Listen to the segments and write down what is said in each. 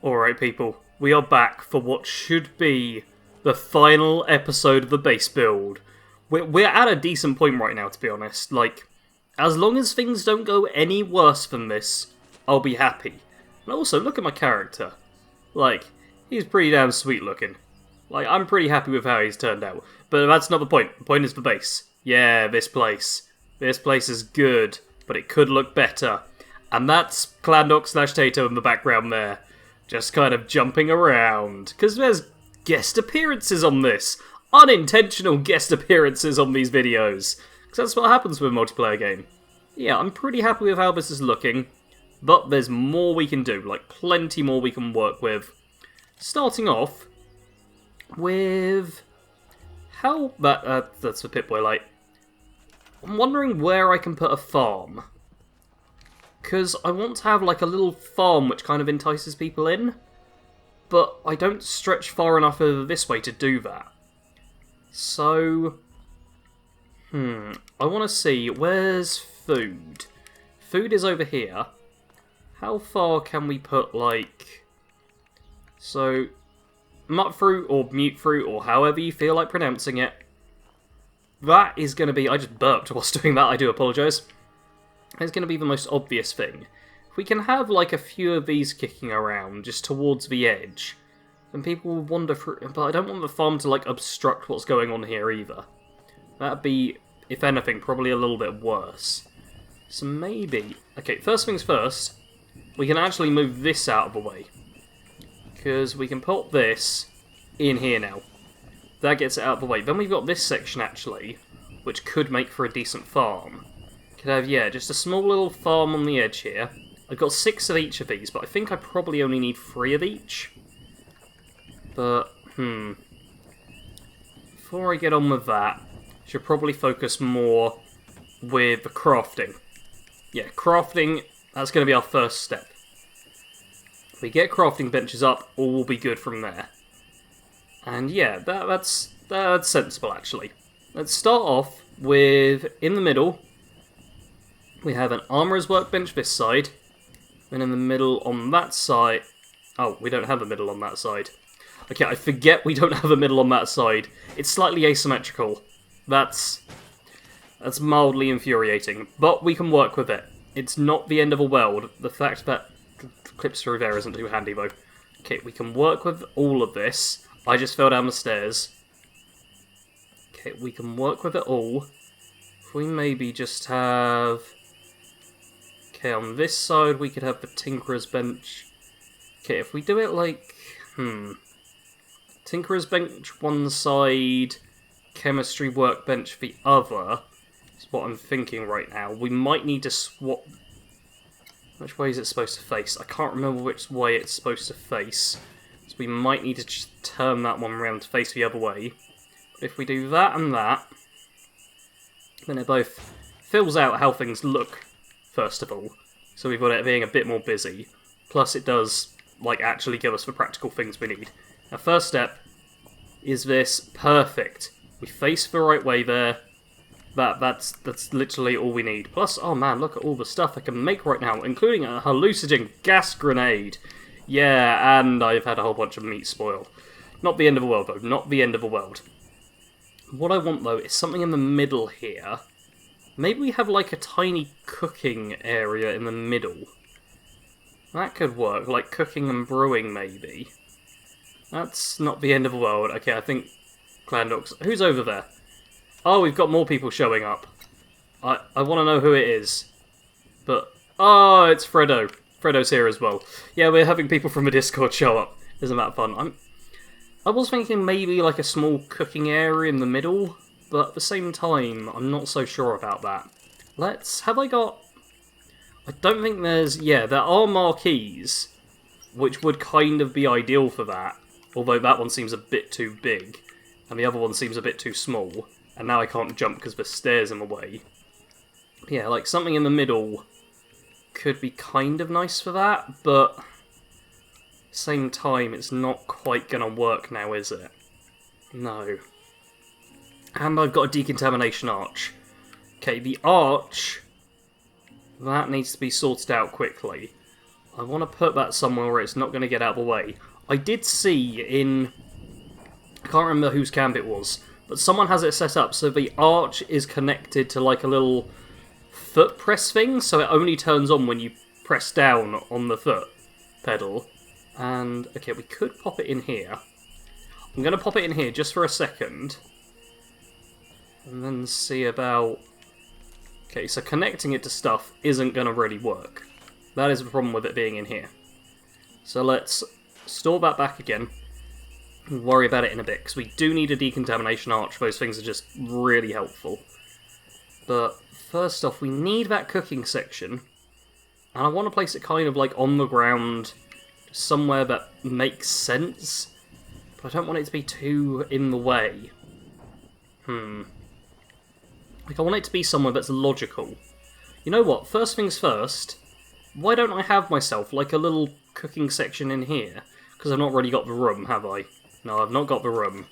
Alright, people, we are back for what should be the final episode of the base build. We're at a decent point right now, to be honest. Like, as long as things don't go any worse than this, I'll be happy. And also, look at my character. Like, he's pretty damn sweet looking. Like, I'm pretty happy with how he's turned out. But that's not the point. The point is the base. Yeah, this place. This place is good, but it could look better. And that's Clandoc/Tato in the background there. Just kind of jumping around. Because there's guest appearances on this. Unintentional guest appearances on these videos. Because that's what happens with a multiplayer game. Yeah, I'm pretty happy with how this is looking. But there's more we can do. Like, plenty more we can work with. Starting off with... how... that's the Pip-Boy light. I'm wondering where I can put a farm. Because I want to have like a little farm which kind of entices people in. But I don't stretch far enough over this way to do that. So... I want to see, where's food? Food is over here. How far can we put, like... so, mut fruit or mute fruit or however you feel like pronouncing it. That is going to be... I just burped whilst doing that, I do apologise. It's going to be the most obvious thing. If we can have like a few of these kicking around just towards the edge, then people will wander through. But I don't want the farm to like obstruct what's going on here either. That'd be, if anything, probably a little bit worse. So maybe... okay, first things first, we can actually move this out of the way. Because we can put this in here now. That gets it out of the way. Then we've got this section actually, which could make for a decent farm. Could have, yeah, just a small little farm on the edge here. I've got 6 of each of these, but I think I probably only need 3 of each. But, before I get on with that, I should probably focus more with the crafting. Yeah, crafting, that's going to be our first step. If we get crafting benches up, all will be good from there. And yeah, that's sensible actually. Let's start off with, in the middle, we have an armourer's workbench this side, and in the middle on that side... oh, we don't have a middle on that side. Okay, I forget we don't have a middle on that side. It's slightly asymmetrical. That's mildly infuriating, but we can work with it. It's not the end of the world. The fact that clips through there isn't too handy, though. Okay, we can work with all of this. I just fell down the stairs. Okay, we can work with it all. If we maybe just have... okay, on this side we could have the Tinkerer's Bench. Okay, if we do it like... Tinkerer's Bench one side, Chemistry Workbench the other, is what I'm thinking right now. We might need to swap... which way is it supposed to face? I can't remember which way it's supposed to face. So we might need to just turn that one around to face the other way. But if we do that and that, then it both fills out how things look, first of all. So we've got it being a bit more busy. Plus it does, like, actually give us the practical things we need. Our first step is this. Perfect. We face the right way there. That's literally all we need. Plus, oh man, look at all the stuff I can make right now, including a hallucinogen gas grenade. Yeah, and I've had a whole bunch of meat spoil. Not the end of the world, though. Not the end of the world. What I want, though, is something in the middle here. Maybe we have, like, a tiny cooking area in the middle. That could work. Like, cooking and brewing, maybe. That's not the end of the world. Okay, I think... Clandoc's... who's over there? Oh, we've got more people showing up. I want to know who it is. But... oh, it's Fredo. Fredo's here as well. Yeah, we're having people from the Discord show up. Isn't that fun? I was thinking maybe like a small cooking area in the middle, but at the same time, I'm not so sure about that. Have I got... I don't think there's... yeah, there are Marquees, which would kind of be ideal for that. Although that one seems a bit too big, and the other one seems a bit too small. And now I can't jump because the stairs in the way. Yeah, like something in the middle could be kind of nice for that, but... same time, it's not quite gonna work now, is it? No. And I've got a decontamination arch. Okay, the arch... that needs to be sorted out quickly. I want to put that somewhere where it's not going to get out of the way. I did see in... I can't remember whose camp it was, but someone has it set up so the arch is connected to like a little foot press thing, so it only turns on when you press down on the foot pedal. And, okay, we could pop it in here. I'm going to pop it in here just for a second. And then see about... Okay, so connecting it to stuff isn't going to really work. That is the problem with it being in here. So let's store that back again. And worry about it in a bit, because we do need a decontamination arch. Those things are just really helpful. But first off, we need that cooking section. And I want to place it kind of like on the ground, somewhere that makes sense. But I don't want it to be too in the way. Like, I want it to be somewhere that's logical. You know what? First things first, why don't I have myself, like, a little cooking section in here? Because I've not really got the room, have I? No, I've not got the room.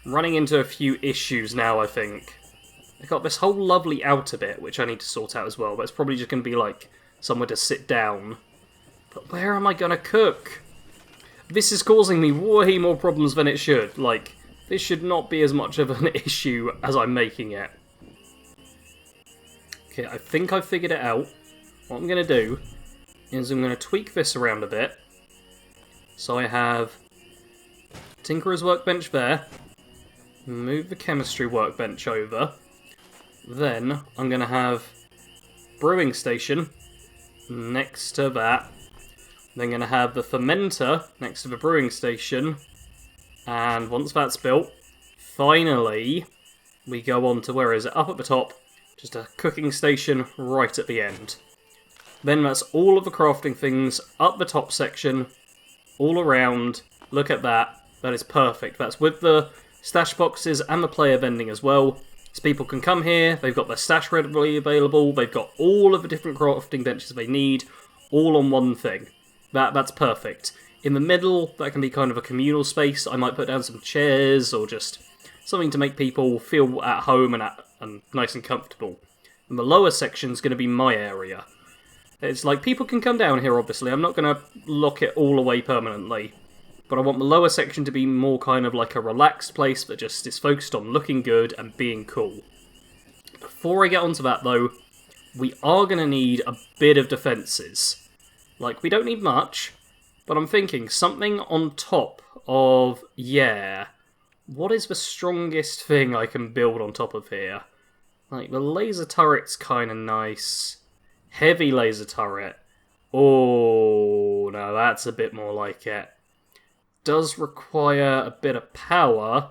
Running into a few issues now, I think. I've got this whole lovely outer bit, which I need to sort out as well, but it's probably just going to be, like, somewhere to sit down. But where am I going to cook? This is causing me way more problems than it should. Like, this should not be as much of an issue as I'm making it. Okay, I think I've figured it out. What I'm going to do is I'm going to tweak this around a bit. So I have Tinkerer's workbench there. Move the chemistry workbench over. Then I'm going to have brewing station next to that. Then going to have the fermenter next to the brewing station. And once that's built, finally, we go on to, where is it? Up at the top, just a cooking station right at the end. Then that's all of the crafting things up the top section, all around. Look at that. That is perfect. That's with the stash boxes and the player vending as well. So people can come here, they've got their stash readily available, they've got all of the different crafting benches they need, all on one thing. That's perfect. In the middle, that can be kind of a communal space. I might put down some chairs or just something to make people feel at home and nice and comfortable. And the lower section's going to be my area. It's like, people can come down here, obviously. I'm not going to lock it all away permanently. But I want the lower section to be more kind of like a relaxed place that just is focused on looking good and being cool. Before I get onto that, though, we are going to need a bit of defences. Like, we don't need much. But I'm thinking, something on top of, yeah, what is the strongest thing I can build on top of here? Like, the laser turret's kind of nice. Heavy laser turret. Oh, no, that's a bit more like it. Does require a bit of power,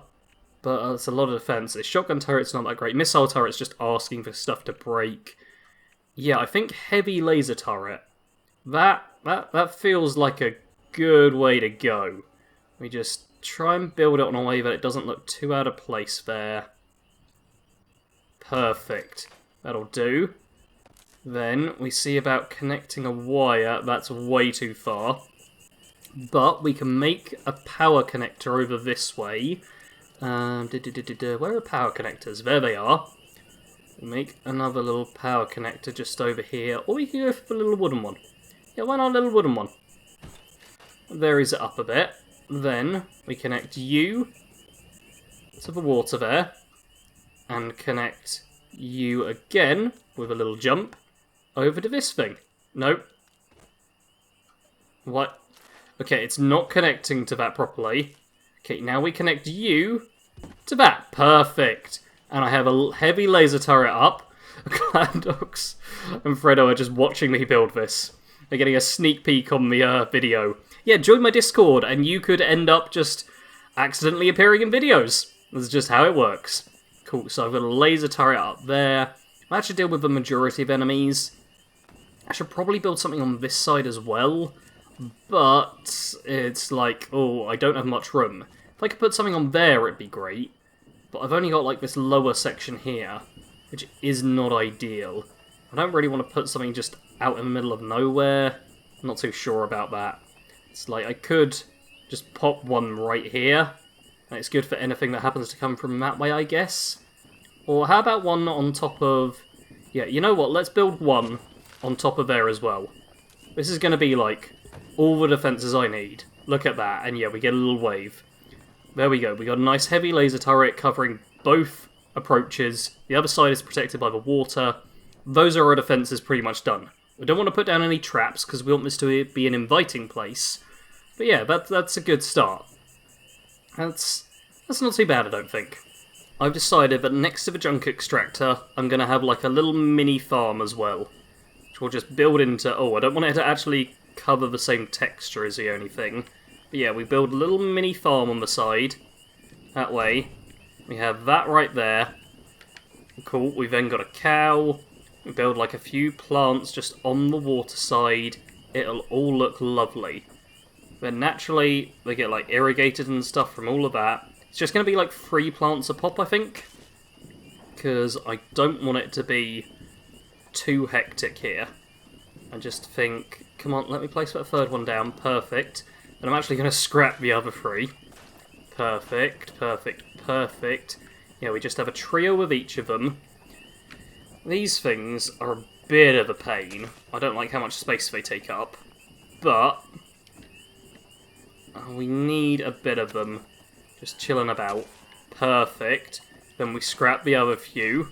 but it's a lot of defense. Shotgun turret's not that great. Missile turret's just asking for stuff to break. Yeah, I think heavy laser turret. That feels like a good way to go. We just try and build it on a way that it doesn't look too out of place there. Perfect. That'll do. Then we see about connecting a wire. That's way too far. But we can make a power connector over this way. Where are power connectors? There they are. We'll make another little power connector just over here. Or we can go for the little wooden one. Yeah, why not a little wooden one? There is it up a bit. Then we connect you to the water there. And connect you again with a little jump over to this thing. Nope. What? Okay, it's not connecting to that properly. Okay, now we connect you to that. Perfect. And I have a heavy laser turret up. Clandox and Fredo are just watching me build this. They're getting a sneak peek on the video. Yeah, join my Discord and you could end up just accidentally appearing in videos. That's just how it works. Cool, so I've got a laser turret up there. I should deal with the majority of enemies. I should probably build something on this side as well. But it's like, oh, I don't have much room. If I could put something on there, it'd be great. But I've only got like this lower section here, which is not ideal. I don't really want to put something just out in the middle of nowhere. I'm not too sure about that. It's like, I could just pop one right here, and it's good for anything that happens to come from that way, I guess. Or how about one on top of... Yeah, you know what, let's build one on top of there as well. This is going to be like all the defences I need. Look at that, and yeah, we get a little wave. There we go, we got a nice heavy laser turret covering both approaches. The other side is protected by the water. Those are our defences pretty much done. We don't want to put down any traps because we want this to be an inviting place. But yeah, that's a good start. That's not too bad, I don't think. I've decided that next to the junk extractor, I'm going to have like a little mini farm as well. Which we'll just build into... Oh, I don't want it to actually cover the same texture is the only thing. But yeah, we build a little mini farm on the side. That way. We have that right there. Cool, we've then got a cow. We build like a few plants just on the water side. It'll all look lovely. Then naturally, they get like irrigated and stuff from all of that. It's just going to be like 3 plants a pop, I think. Because I don't want it to be too hectic here. I just think, come on, let me place that third one down. Perfect. And I'm actually going to scrap the other 3. Perfect, perfect, perfect. Yeah, we just have a trio of each of them. These things are a bit of a pain. I don't like how much space they take up. But we need a bit of them. Just chilling about. Perfect. Then we scrap the other few.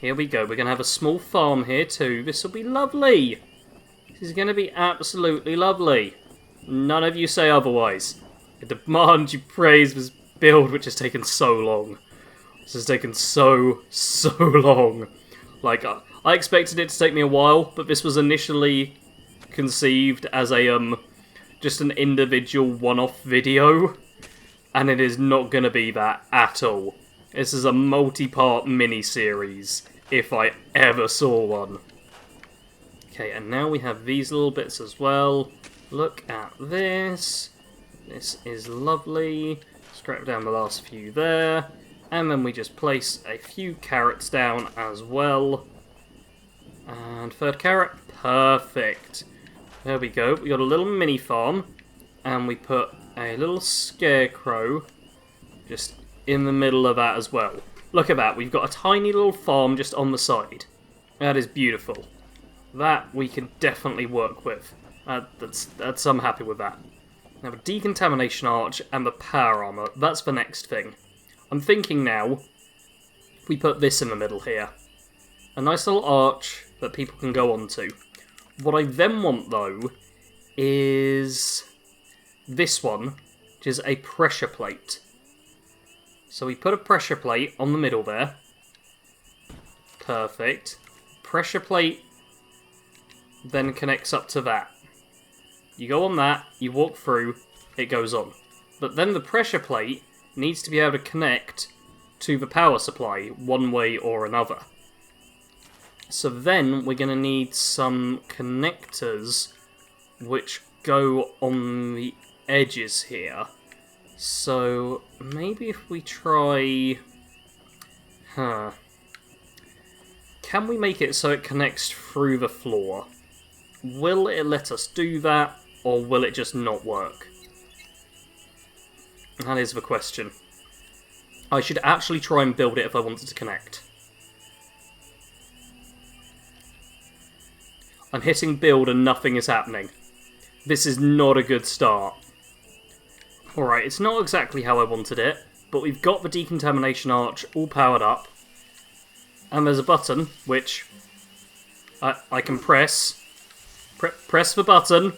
Here we go. We're going to have a small farm here too. This will be lovely. This is going to be absolutely lovely. None of you say otherwise. I demand you praise this build which has taken so long. This has taken so long. Like, I expected it to take me a while, but this was initially conceived as a, just an individual one-off video. And it is not going to be that at all. This is a multi-part mini-series, if I ever saw one. Okay, and now we have these little bits as well. Look at this. This is lovely. Scrap down the last few there. And then we just place a few carrots down as well. And third carrot. Perfect. There we go. We got a little mini farm. And we put a little scarecrow just in the middle of that as well. Look at that. We've got a tiny little farm just on the side. That is beautiful. That we can definitely work with. I'm happy with that. Now, the decontamination arch and the power armor. That's the next thing. I'm thinking now, if we put this in the middle here. A nice little arch that people can go onto. What I then want, though, is this one, which is a pressure plate. So we put a pressure plate on the middle there. Perfect. Pressure plate then connects up to that. You go on that, you walk through, it goes on. But then the pressure plate needs to be able to connect to the power supply one way or another. So then we're going to need some connectors which go on the edges here. So maybe if we try... Can we make it so it connects through the floor? Will it let us do that, or will it just not work? That is the question. I should actually try and build it if I wanted to connect. I'm hitting build and nothing is happening. This is not a good start. Alright, it's not exactly how I wanted it, but we've got the decontamination arch all powered up. And there's a button, which I can press. Press the button.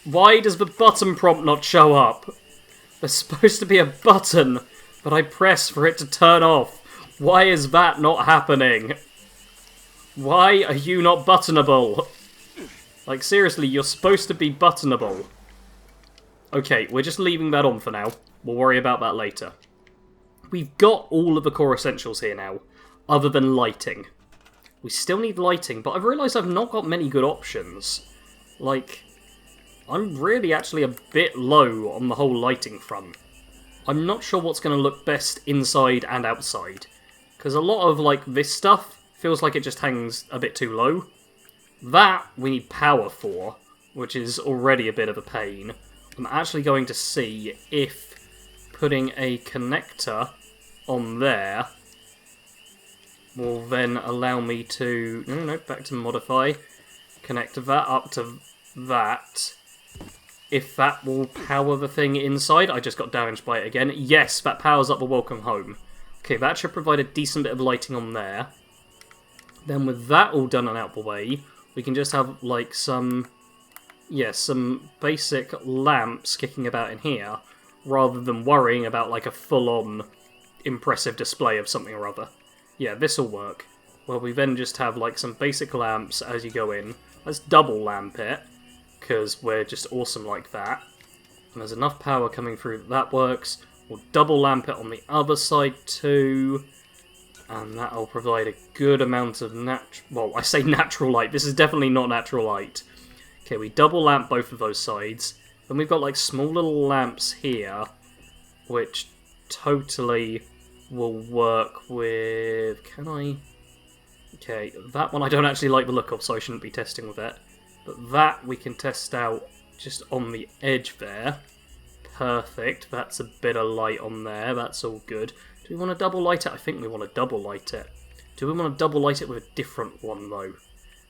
Why does the button prompt not show up? There's supposed to be a button that I press for it to turn off. Why is that not happening? Why are you not buttonable? Like, seriously, you're supposed to be buttonable. Okay, we're just leaving that on for now. We'll worry about that later. We've got all of the core essentials here now, other than lighting. We still need lighting, but I've realised I've not got many good options. Like, I'm really actually a bit low on the whole lighting front. I'm not sure what's going to look best inside and outside. Because a lot of, like, this stuff feels like it just hangs a bit too low. That we need power for, which is already a bit of a pain. I'm actually going to see if putting a connector on there will then allow me to... No, back to modify. Connect that up to that. If that will power the thing inside. I just got damaged by it again. Yes, that powers up the welcome home. Okay, that should provide a decent bit of lighting on there. Then with that all done and out the way, we can just have, like, some basic lamps kicking about in here, rather than worrying about, like, a full-on impressive display of something or other. Yeah, this'll work. Well, we then just have, like, some basic lamps as you go in. Let's double lamp it, because we're just awesome like that. And there's enough power coming through that works. We'll double lamp it on the other side too. And that'll provide a good amount of well, I say natural light. This is definitely not natural light. Okay, we double lamp both of those sides. Then we've got like small little lamps here, which totally will work with... Can I... Okay, that one I don't actually like the look of, so I shouldn't be testing with it. But that we can test out just on the edge there. Perfect. That's a bit of light on there. That's all good. Do we want to double light it? I think we want to double light it. Do we want to double light it with a different one, though?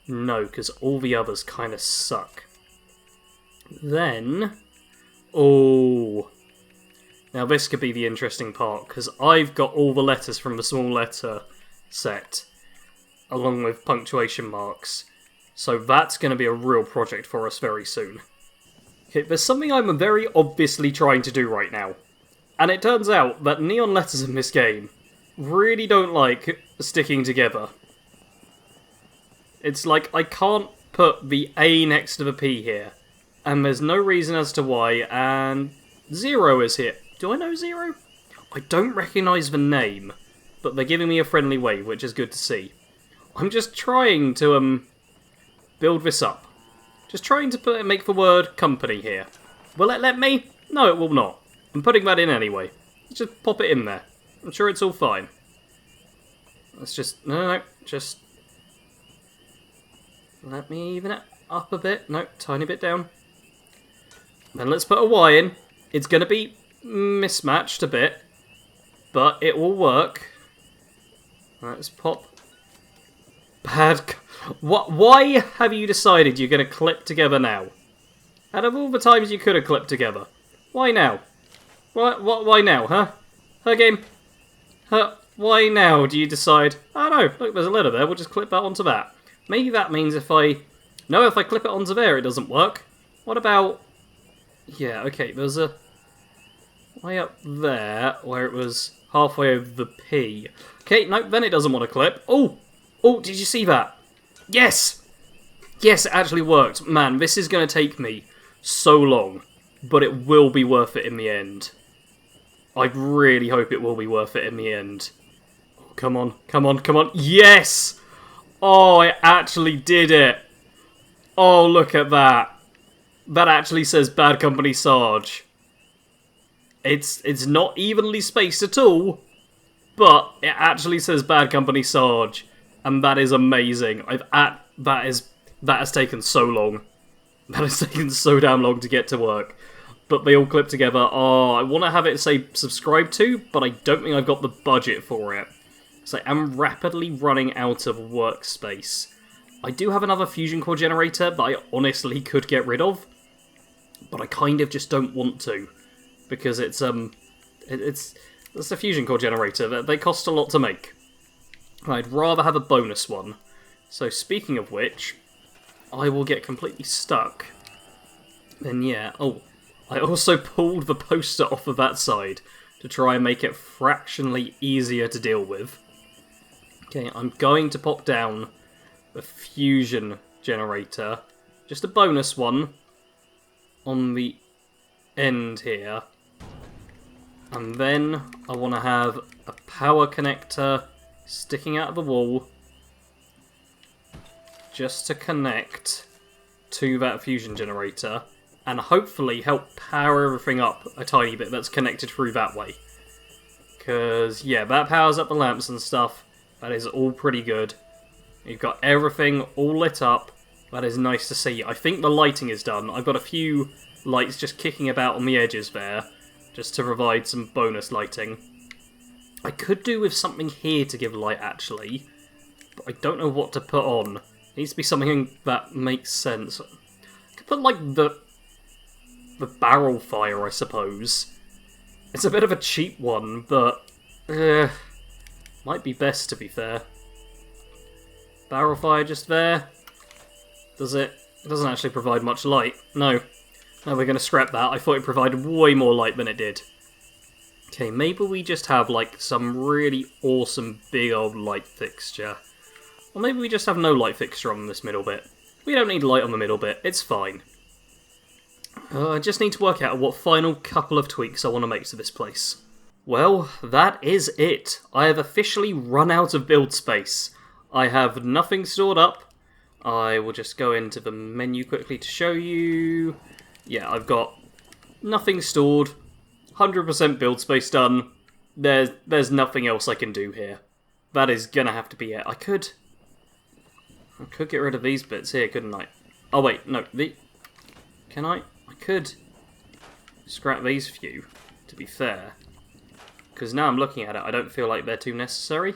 No, because all the others kind of suck. Then... Oh... Now this could be the interesting part, because I've got all the letters from the small letter set, along with punctuation marks. So that's going to be a real project for us very soon. Okay, there's something I'm very obviously trying to do right now. And it turns out that neon letters in this game really don't like sticking together. It's like I can't put the A next to the P here. And there's no reason as to why, and Zero is here. Do I know Zero? I don't recognise the name, but they're giving me a friendly wave, which is good to see. I'm just trying to, build this up. Just trying to make the word company here. Will it let me? No, it will not. I'm putting that in anyway. Let's just pop it in there. I'm sure it's all fine. Let's just... No, just... Let me even it up a bit. No, tiny bit down. Then let's put a Y in. It's going to be mismatched a bit, but it will work. Let's pop... Why have you decided you're going to clip together now? Out of all the times you could have clipped together. Why now? Why now, huh? Her game? Why now do you decide, oh no, look, there's a letter there, we'll just clip that onto that. Maybe that means if I clip it onto there, it doesn't work. What about... Yeah, okay, there's a... way up there, where it was halfway over the P. Okay, no, then it doesn't want to clip. Oh, did you see that? Yes! Yes, it actually worked. Man, this is going to take me so long, but it will be worth it in the end. I really hope it will be worth it in the end. Oh, come on, come on, come on. Yes! Oh, I actually did it. Oh, look at that. That actually says Bad Company Sarge. It's not evenly spaced at all, but it actually says Bad Company Sarge. And that is amazing. That has taken so long. That has taken so damn long to get to work. But they all clip together. Oh, I want to have it say subscribe to, but I don't think I've got the budget for it. So I'm rapidly running out of workspace. I do have another fusion core generator that I honestly could get rid of, but I kind of just don't want to, because it's a fusion core generator. They cost a lot to make. I'd rather have a bonus one. So speaking of which, I will get completely stuck. Then yeah, oh, I also pulled the poster off of that side to try and make it fractionally easier to deal with. Okay, I'm going to pop down the fusion generator, just a bonus one, on the end here. And then I want to have a power connector sticking out of the wall just to connect to that fusion generator and hopefully help power everything up a tiny bit that's connected through that way. Because, yeah, that powers up the lamps and stuff. That is all pretty good. You've got everything all lit up. That is nice to see. I think the lighting is done. I've got a few lights just kicking about on the edges there, just to provide some bonus lighting. I could do with something here to give light, actually. but I don't know what to put on. It needs to be something that makes sense. I could put, like, the barrel fire, I suppose. It's a bit of a cheap one, but... might be best, to be fair. Barrel fire just there. Does it? It doesn't actually provide much light. No. No, we're going to scrap that. I thought it provided way more light than it did. Okay, maybe we just have, like, some really awesome big old light fixture. Or maybe we just have no light fixture on this middle bit. We don't need light on the middle bit. It's fine. I just need to work out what final couple of tweaks I want to make to this place. Well, that is it. I have officially run out of build space. I have nothing stored up. I will just go into the menu quickly to show you. Yeah, I've got nothing stored. 100% build space done. There's nothing else I can do here. That is gonna have to be it. I could get rid of these bits here, couldn't I? Oh wait, no. Can I? I could scrap these few, to be fair. Because now I'm looking at it, I don't feel like they're too necessary.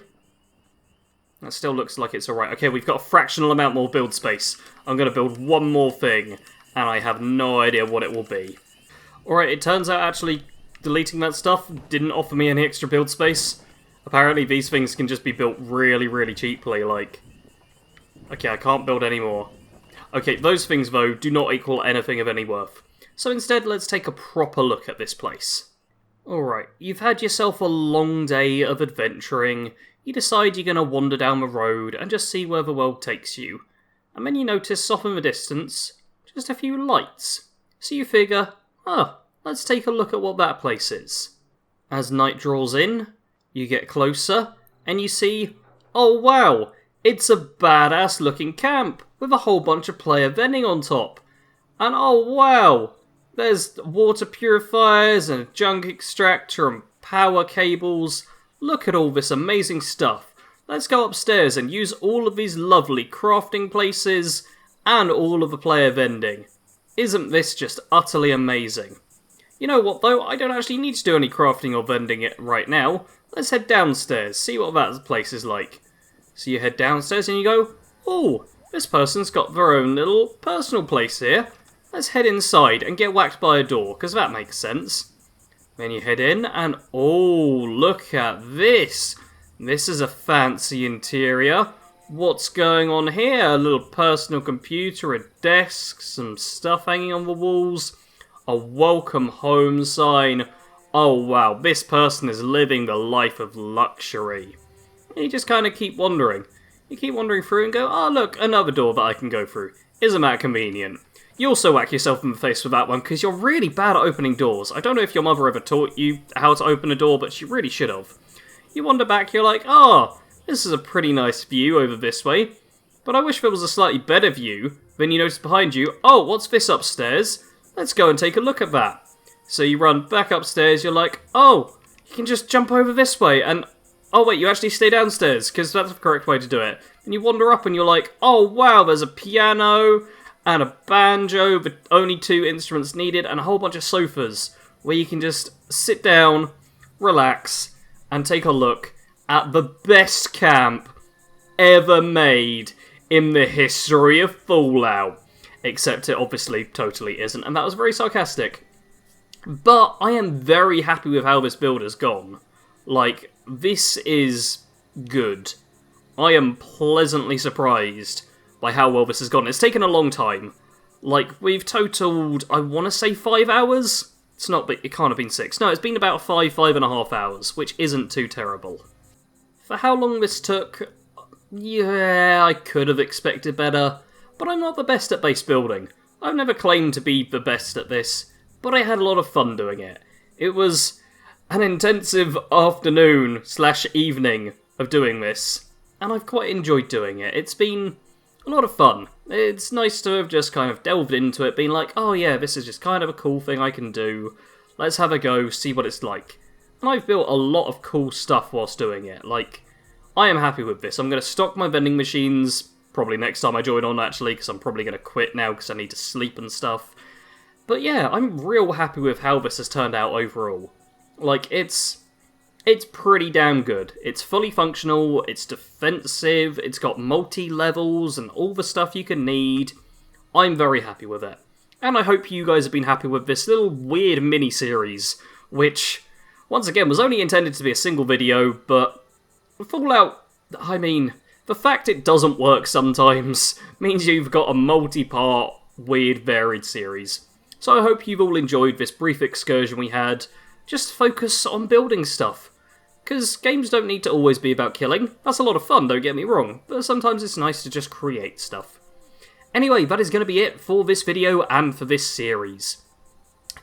That still looks like it's alright. Okay, we've got a fractional amount more build space. I'm going to build one more thing, and I have no idea what it will be. Alright, it turns out actually deleting that stuff didn't offer me any extra build space. Apparently these things can just be built really, really cheaply, like... Okay, I can't build any more. Okay, those things, though, do not equal anything of any worth. So instead, let's take a proper look at this place. Alright, you've had yourself a long day of adventuring. You decide you're going to wander down the road and just see where the world takes you. And then you notice off in the distance, just a few lights. So you figure, let's take a look at what that place is. As night draws in, you get closer, and you see, oh wow, it's a badass looking camp with a whole bunch of player vending on top. And oh wow, there's water purifiers and a junk extractor and power cables. Look at all this amazing stuff. Let's go upstairs and use all of these lovely crafting places and all of the player vending. Isn't this just utterly amazing? You know what though, I don't actually need to do any crafting or vending it right now. Let's head downstairs, see what that place is like. So you head downstairs and you go, oh, this person's got their own little personal place here. Let's head inside and get whacked by a door, because that makes sense. Then you head in and, oh, look at this. This is a fancy interior. What's going on here? A little personal computer, a desk, some stuff hanging on the walls, a welcome home sign. Oh wow, this person is living the life of luxury. And you just kind of keep wandering. You keep wandering through and go, oh look, another door that I can go through. Isn't that convenient? You also whack yourself in the face with that one because you're really bad at opening doors. I don't know if your mother ever taught you how to open a door, but she really should have. You wander back, you're like, this is a pretty nice view over this way, but I wish there was a slightly better view. Then you notice behind you, oh, what's this upstairs? Let's go and take a look at that. So you run back upstairs, you're like, oh, you can just jump over this way, and oh wait, you actually stay downstairs, because that's the correct way to do it. And you wander up and you're like, oh wow, there's a piano and a banjo, but only 2 instruments needed, and a whole bunch of sofas, where you can just sit down, relax, and take a look at the best camp ever made in the history of Fallout. Except it obviously totally isn't, and that was very sarcastic. But I am very happy with how this build has gone. Like, this is good. I am pleasantly surprised by how well this has gone. It's taken a long time. Like, we've totaled, I want to say 5 hours? It can't have been 6. No, it's been about 5.5 hours, which isn't too terrible. For how long this took, yeah, I could have expected better, but I'm not the best at base building. I've never claimed to be the best at this, but I had a lot of fun doing it. It was an intensive afternoon/evening of doing this, and I've quite enjoyed doing it. It's been a lot of fun. It's nice to have just kind of delved into it, being like, oh yeah, this is just kind of a cool thing I can do. Let's have a go, see what it's like. And I've built a lot of cool stuff whilst doing it. Like, I am happy with this. I'm going to stock my vending machines, probably next time I join on actually, because I'm probably going to quit now because I need to sleep and stuff. But yeah, I'm real happy with how this has turned out overall. Like, it's it's pretty damn good. It's fully functional, it's defensive, it's got multi-levels and all the stuff you can need. I'm very happy with it. And I hope you guys have been happy with this little weird mini-series, which, once again, was only intended to be a single video, but Fallout, I mean, the fact it doesn't work sometimes means you've got a multi-part, weird, varied series. So I hope you've all enjoyed this brief excursion we had. Just focus on building stuff. Because games don't need to always be about killing. That's a lot of fun, don't get me wrong, but sometimes it's nice to just create stuff. Anyway, that is going to be it for this video and for this series.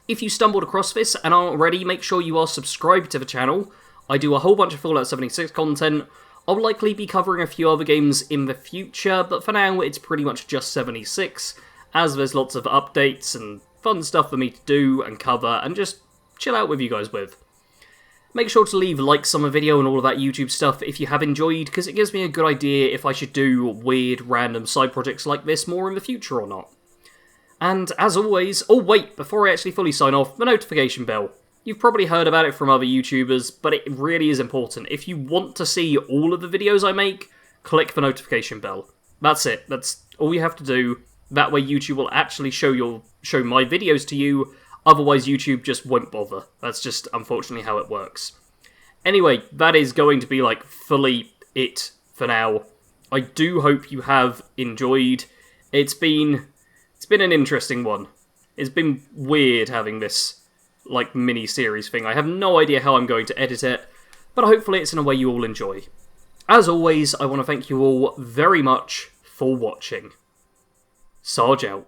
If you stumbled across this and aren't already, make sure you are subscribed to the channel. I do a whole bunch of Fallout 76 content. I'll likely be covering a few other games in the future, but for now it's pretty much just 76, as there's lots of updates and fun stuff for me to do and cover and just chill out with you guys with. Make sure to leave likes on the video and all of that YouTube stuff if you have enjoyed, because it gives me a good idea if I should do weird random side projects like this more in the future or not. And as always, oh wait, before I actually fully sign off, the notification bell. You've probably heard about it from other YouTubers, but it really is important. If you want to see all of the videos I make, click the notification bell. That's it, that's all you have to do. That way YouTube will actually show my videos to you. Otherwise, YouTube just won't bother. That's just, unfortunately, how it works. Anyway, that is going to be, like, fully it for now. I do hope you have enjoyed. It's been an interesting one. It's been weird having this, like, mini-series thing. I have no idea how I'm going to edit it, but hopefully it's in a way you all enjoy. As always, I want to thank you all very much for watching. Sarge out.